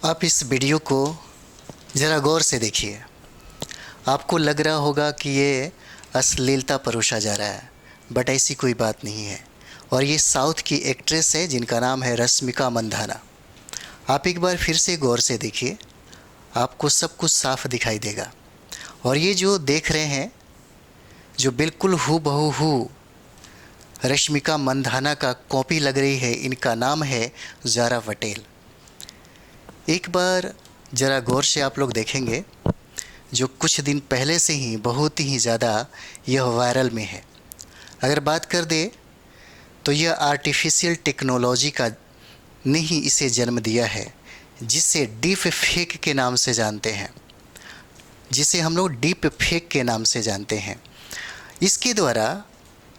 आप इस वीडियो को ज़रा गौर से देखिए। आपको लग रहा होगा कि ये अश्लीलता परोसा जा रहा है, बट ऐसी कोई बात नहीं है। और ये साउथ की एक्ट्रेस है जिनका नाम है रश्मिका मंदाना। आप एक बार फिर से गौर से देखिए, आपको सब कुछ साफ दिखाई देगा। और ये जो देख रहे हैं, जो बिल्कुल हूबहू रश्मिका मंदाना का कॉपी लग रही है, इनका नाम है ज़ारा पटेल। एक बार ज़रा गौर से आप लोग देखेंगे, जो कुछ दिन पहले से ही बहुत ही ज़्यादा यह वायरल में है। अगर बात कर दे तो यह आर्टिफिशियल टेक्नोलॉजी का ने ही इसे जन्म दिया है, जिसे डीप फेक के नाम से जानते हैं, जिसे हम लोग डीप फेक के नाम से जानते हैं। इसके द्वारा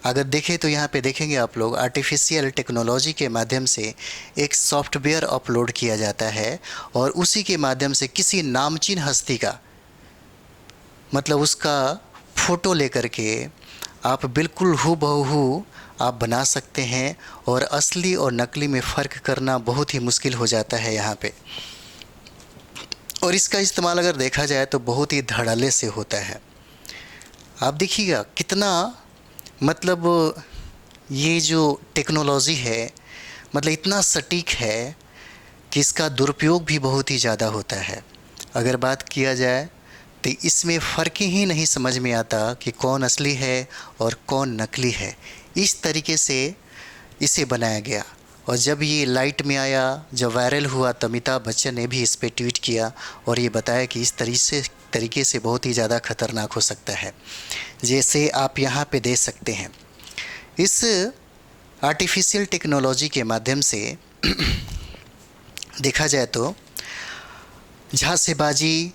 अगर देखें तो यहाँ पे देखेंगे आप लोग, आर्टिफिशियल टेक्नोलॉजी के माध्यम से एक सॉफ्टवेयर अपलोड किया जाता है और उसी के माध्यम से किसी नामचीन हस्ती का मतलब उसका फ़ोटो लेकर के आप बिल्कुल हूबहू आप बना सकते हैं। और असली और नकली में फ़र्क करना बहुत ही मुश्किल हो जाता है यहाँ पे। और इसका इस्तेमाल अगर देखा जाए तो बहुत ही धड़ल्ले से होता है। आप देखिएगा कितना मतलब ये जो टेक्नोलॉजी है मतलब इतना सटीक है कि इसका दुरुपयोग भी बहुत ही ज़्यादा होता है। अगर बात किया जाए तो इसमें फ़र्क ही नहीं समझ में आता कि कौन असली है और कौन नकली है। इस तरीके से इसे बनाया गया। और जब ये लाइट में आया, जब वायरल हुआ, तो अमिताभ बच्चन ने भी इस पे ट्वीट किया और ये बताया कि इस तरीके से बहुत ही ज़्यादा ख़तरनाक हो सकता है। जैसे आप यहाँ पे देख सकते हैं, इस आर्टिफिशियल टेक्नोलॉजी के माध्यम से देखा जाए तो झांसेबाजी,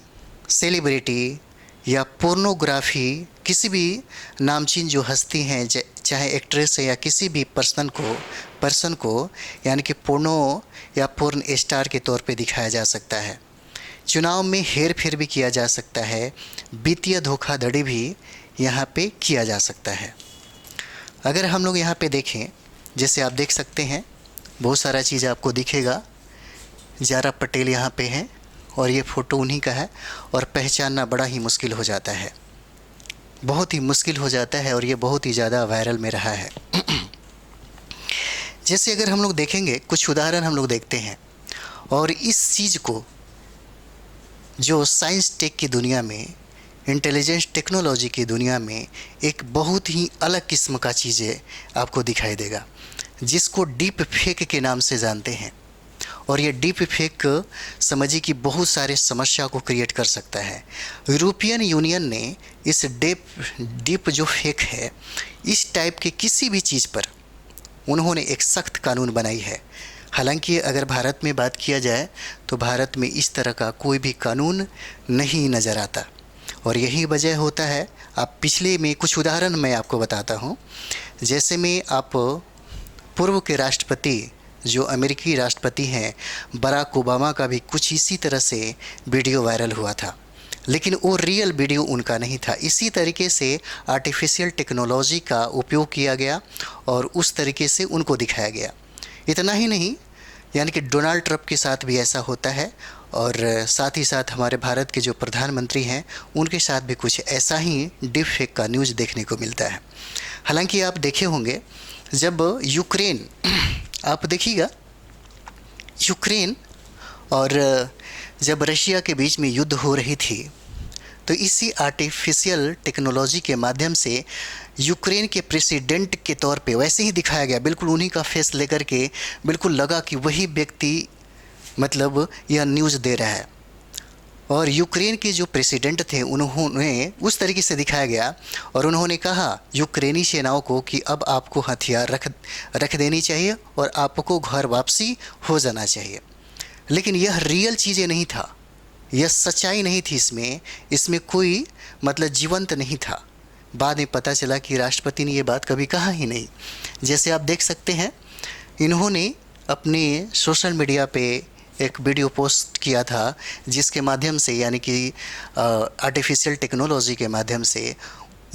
सेलिब्रिटी या पोर्नोग्राफी, किसी भी नामचीन जो हस्ती हैं, चाहे एक्ट्रेस है या किसी भी पर्सन को यानी कि पोर्नो या पोर्न स्टार के तौर पे दिखाया जा सकता है। चुनाव में हेर फेर भी किया जा सकता है। वित्तीय धोखाधड़ी भी यहाँ पे किया जा सकता है। अगर हम लोग यहाँ पे देखें, जैसे आप देख सकते हैं, बहुत सारा चीज़ आपको दिखेगा। ज़ारा पटेल यहाँ पे हैं और ये फ़ोटो उन्हीं का है और पहचानना बड़ा ही मुश्किल हो जाता है, बहुत ही मुश्किल हो जाता है। और ये बहुत ही ज़्यादा वायरल में रहा है। जैसे अगर हम लोग देखेंगे, कुछ उदाहरण हम लोग देखते हैं। और इस चीज़ को जो साइंस टेक की दुनिया में, इंटेलिजेंस टेक्नोलॉजी की दुनिया में एक बहुत ही अलग किस्म का चीज़ें आपको दिखाई देगा, जिसको डीप फेक के नाम से जानते हैं। और ये डीप फेक समझिए कि बहुत सारे समस्या को क्रिएट कर सकता है। यूरोपियन यूनियन ने इस डीप जो फेक है, इस टाइप के किसी भी चीज़ पर उन्होंने एक सख्त कानून बनाई है। हालांकि अगर भारत में बात किया जाए तो भारत में इस तरह का कोई भी कानून नहीं नज़र आता। और यही वजह होता है। आप पिछले में कुछ उदाहरण मैं आपको बताता हूँ। जैसे में आप पूर्व के राष्ट्रपति, जो अमेरिकी राष्ट्रपति हैं, बराक ओबामा का भी कुछ इसी तरह से वीडियो वायरल हुआ था, लेकिन वो रियल वीडियो उनका नहीं था। इसी तरीके से आर्टिफिशियल टेक्नोलॉजी का उपयोग किया गया और उस तरीके से उनको दिखाया गया। इतना ही नहीं, यानी कि डोनाल्ड ट्रंप के साथ भी ऐसा होता है और साथ ही साथ हमारे भारत के जो प्रधानमंत्री हैं, उनके साथ भी कुछ ऐसा ही डीप फेक का न्यूज़ देखने को मिलता है। हालांकि आप देखे होंगे, जब यूक्रेन, आप देखिएगा, यूक्रेन और जब रशिया के बीच में युद्ध हो रही थी, तो इसी आर्टिफिशियल टेक्नोलॉजी के माध्यम से यूक्रेन के प्रेसिडेंट के तौर पे वैसे ही दिखाया गया, बिल्कुल उन्हीं का फेस लेकर के बिल्कुल लगा कि वही व्यक्ति मतलब यह न्यूज़ दे रहा है। और यूक्रेन के जो प्रेसिडेंट थे, उन्होंने उस तरीके से दिखाया गया और उन्होंने कहा यूक्रेनी सेनाओं को कि अब आपको हथियार रख देनी चाहिए और आपको घर वापसी हो जाना चाहिए। लेकिन यह रियल चीज़ें नहीं था, यह सच्चाई नहीं थी। इसमें कोई मतलब जीवंत नहीं था। बाद में पता चला कि राष्ट्रपति ने ये बात कभी कहा ही नहीं। जैसे आप देख सकते हैं, इन्होंने अपने सोशल मीडिया पे एक वीडियो पोस्ट किया था, जिसके माध्यम से यानी कि आर्टिफिशियल टेक्नोलॉजी के माध्यम से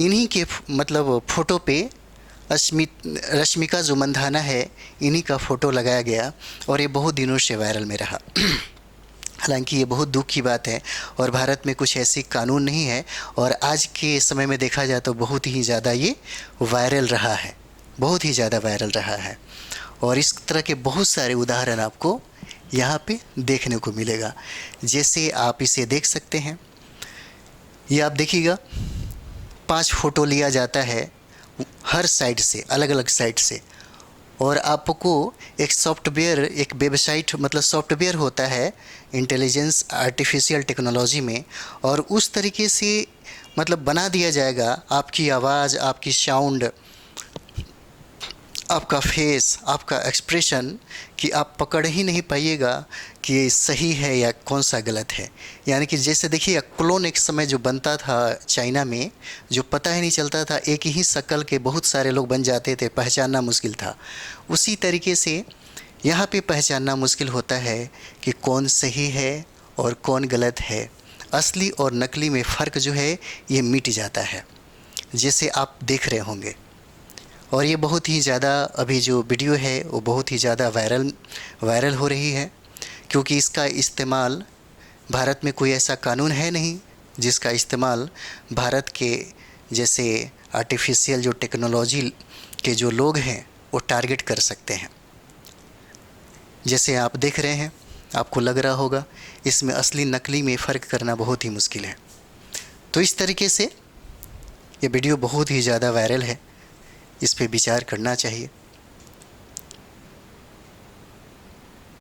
इन्हीं के मतलब फ़ोटो पे रश्मिका जो मंदाना है, इन्हीं का फ़ोटो लगाया गया और ये बहुत दिनों से वायरल में रहा। हालांकि ये बहुत दुख की बात है और भारत में कुछ ऐसी कानून नहीं है, और आज के समय में देखा जाए तो बहुत ही ज़्यादा ये वायरल रहा है, बहुत ही ज़्यादा वायरल रहा है। और इस तरह के बहुत सारे उदाहरण आपको यहाँ पे देखने को मिलेगा। जैसे आप इसे देख सकते हैं, ये आप देखिएगा 5 फ़ोटो लिया जाता है हर साइड से, अलग अलग साइड से, और आपको एक सॉफ्टवेयर, एक वेबसाइट, मतलब सॉफ्टवेयर होता है इंटेलिजेंस आर्टिफिशियल टेक्नोलॉजी में, और उस तरीके से मतलब बना दिया जाएगा आपकी आवाज़, आपकी साउंड, आपका फेस, आपका एक्सप्रेशन, कि आप पकड़ ही नहीं पाइएगा कि ये सही है या कौन सा गलत है। यानी कि जैसे देखिए क्लोन एक समय जो बनता था चाइना में, जो पता ही नहीं चलता था, एक ही शक्ल के बहुत सारे लोग बन जाते थे, पहचानना मुश्किल था। उसी तरीके से यहाँ पे पहचानना मुश्किल होता है कि कौन सही है और कौन गलत है। असली और नकली में फ़र्क जो है ये मिट जाता है, जैसे आप देख रहे होंगे। और ये बहुत ही ज़्यादा अभी जो वीडियो है वो बहुत ही ज़्यादा वायरल हो रही है, क्योंकि इसका इस्तेमाल, भारत में कोई ऐसा कानून है नहीं जिसका इस्तेमाल भारत के जैसे आर्टिफिशियल जो टेक्नोलॉजी के जो लोग हैं वो टारगेट कर सकते हैं। जैसे आप देख रहे हैं, आपको लग रहा होगा इसमें असली नकली में फ़र्क करना बहुत ही मुश्किल है। तो इस तरीके से ये वीडियो बहुत ही ज़्यादा वायरल है, इस पे विचार करना चाहिए।